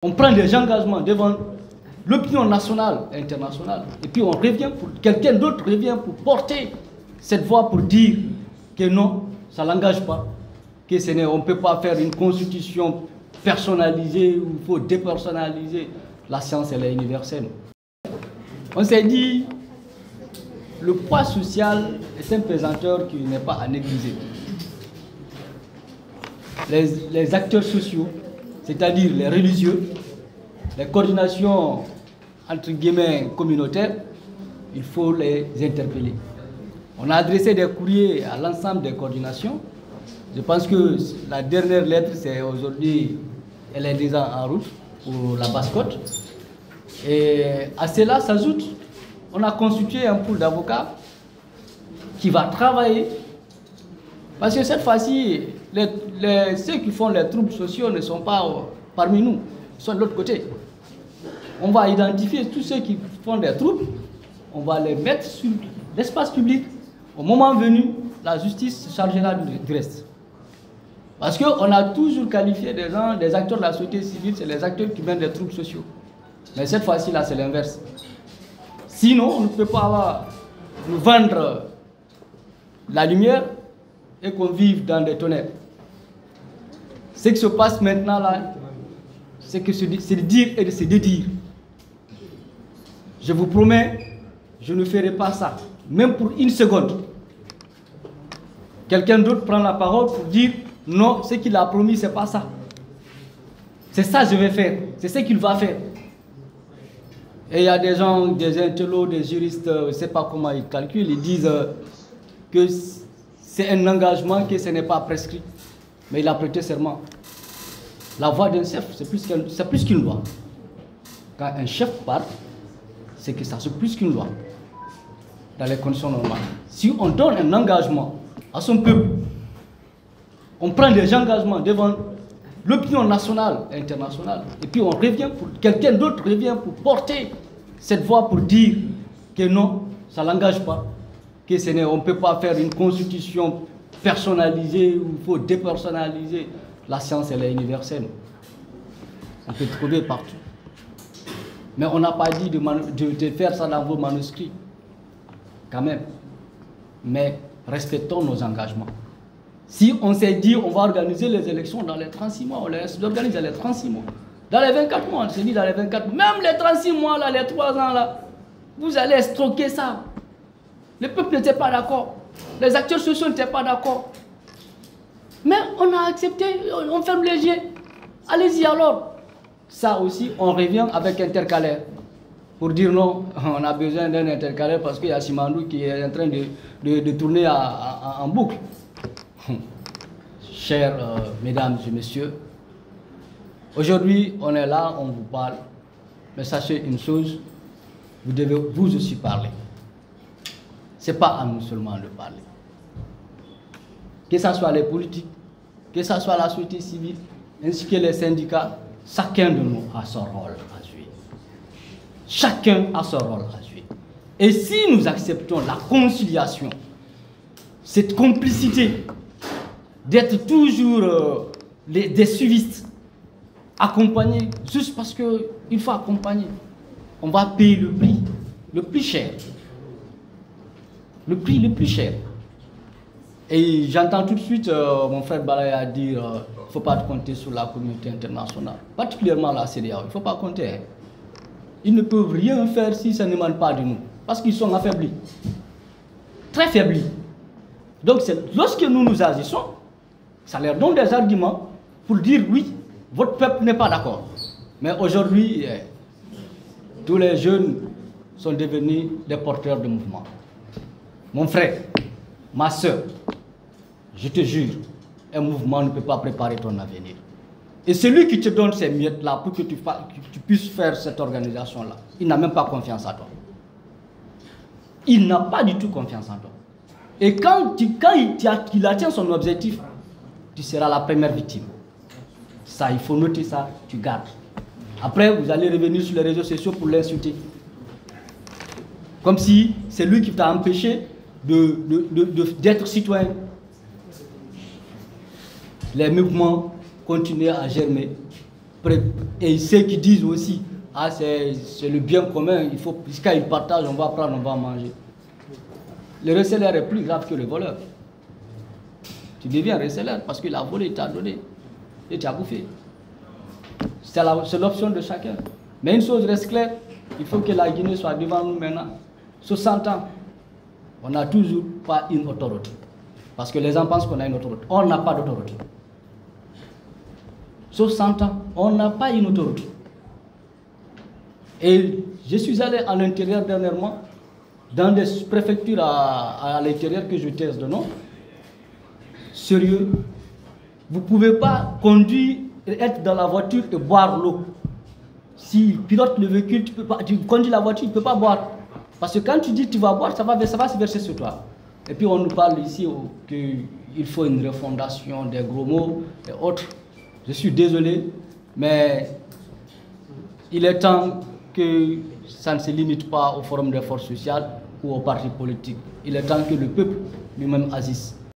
On prend des engagements devant l'opinion nationale et internationale. Et puis on revient pour quelqu'un d'autre revient pour porter cette voix pour dire que non, ça ne l'engage pas, que on ne peut pas faire une constitution personnalisée ou il faut dépersonnaliser. La science, elle est universelle. On s'est dit, le poids social est un pesanteur qui n'est pas à négliger. Les acteurs sociaux, c'est-à-dire les religieux, les coordinations entre guillemets communautaires, il faut les interpeller. On a adressé des courriers à l'ensemble des coordinations. Je pense que la dernière lettre, c'est aujourd'hui, elle est déjà en route pour la Basse-Côte. Et à cela s'ajoute, on a constitué un pool d'avocats qui va travailler. Parce que cette fois-ci, ceux qui font les troubles sociaux ne sont pas parmi nous, ils sont de l'autre côté. On va identifier tous ceux qui font des troubles, on va les mettre sur l'espace public. Au moment venu, la justice se chargera du reste. Parce qu'on a toujours qualifié des gens, des acteurs de la société civile, c'est les acteurs qui mènent des troubles sociaux. Mais cette fois-ci, là, c'est l'inverse. Sinon, on ne peut pas nous vendre la lumière et qu'on vive dans des tonnerres. Ce qui se passe maintenant, là, c'est de dire et de se dédire. Je vous promets, je ne ferai pas ça, même pour une seconde. Quelqu'un d'autre prend la parole pour dire non, ce qu'il a promis, ce n'est pas ça. C'est ça que je vais faire, c'est ce qu'il va faire. Et il y a des gens, des intellos, des juristes, je ne sais pas comment ils calculent, ils disent que c'est un engagement, que ce n'est pas prescrit. Mais il a prêté serment. La voix d'un chef, c'est plus qu'une loi. Quand un chef parle, c'est que ça c'est plus qu'une loi. Dans les conditions normales. Si on donne un engagement à son peuple, on prend des engagements devant l'opinion nationale et internationale. Et puis on revient pour quelqu'un d'autre revient pour porter cette voix pour dire que non, ça ne l'engage pas. Que on ne peut pas faire une constitution personnalisée ou il faut dépersonnaliser. La science, elle est universelle. On peut trouver partout. Mais on n'a pas dit de faire ça dans vos manuscrits. Quand même. Mais respectons nos engagements. Si on s'est dit on va organiser les élections dans les 36 mois, on les organise dans les 36 mois. Dans les 24 mois, on s'est dit dans les 24 mois. Même les 36 mois, là, les 3 ans, là, vous allez stocker ça. Le peuple n'était pas d'accord. Les acteurs sociaux n'étaient pas d'accord. Mais on a accepté, on ferme les yeux. Allez-y alors. Ça aussi, on revient avec intercalaire. Pour dire non, on a besoin d'un intercalaire parce qu'il y a Simandou qui est en train de tourner en boucle. Chers mesdames et messieurs, aujourd'hui, on est là, on vous parle. Mais sachez une chose, vous devez vous aussi parler. Ce n'est pas à nous seulement de parler. Que ce soit les politiques, que ce soit la société civile, ainsi que les syndicats, chacun de nous a son rôle à jouer. Chacun a son rôle à jouer. Et si nous acceptons la conciliation, cette complicité, d'être toujours des suivistes, accompagnés, juste parce qu'il faut accompagner, on va payer le plus cher. Le prix le plus cher. Et j'entends tout de suite mon frère Balaya dire qu'il ne faut pas compter sur la communauté internationale, particulièrement la CEDEAO. Il ne faut pas compter. Hein. Ils ne peuvent rien faire si ça ne demande pas de nous, parce qu'ils sont affaiblis, très faiblis. Donc lorsque nous agissons, ça leur donne des arguments pour dire oui, votre peuple n'est pas d'accord. Mais aujourd'hui, tous les jeunes sont devenus des porteurs de mouvement. Mon frère, ma soeur, je te jure, un mouvement ne peut pas préparer ton avenir. Et celui qui te donne ces miettes-là pour que tu puisses faire cette organisation-là, il n'a même pas confiance en toi. Il n'a pas du tout confiance en toi. Et quand il atteint son objectif, tu seras la première victime. Ça, il faut noter ça, tu gardes. Après, vous allez revenir sur les réseaux sociaux pour l'insulter. Comme si c'est lui qui t'a empêché d'être citoyen. Les mouvements continuent à germer. Et ceux qui disent aussi, ah, c'est le bien commun, il faut, quand ils partagent, on va prendre, on va manger. Le receleur est plus grave que le voleur. Tu deviens receleur parce qu'il a volé, il t'a donné et tu as bouffé. C'est l'option de chacun. Mais une chose reste claire, il faut que la Guinée soit devant nous maintenant. 60 ans, on n'a toujours pas une autoroute. Parce que les gens pensent qu'on a une autoroute. On n'a pas d'autoroute. 60 ans, on n'a pas une autoroute. Et je suis allé à l'intérieur dernièrement, dans des préfectures à l'intérieur que je taise de nom. Sérieux, vous ne pouvez pas conduire et être dans la voiture et boire l'eau. Si pilote le véhicule, tu conduis la voiture, tu ne peux pas boire. Parce que quand tu dis que tu vas boire, ça va se verser sur toi. Et puis on nous parle ici qu'il faut une refondation des gros mots et autres. Je suis désolé, mais il est temps que ça ne se limite pas au forum des forces sociales ou aux partis politiques. Il est temps que le peuple lui-même agisse.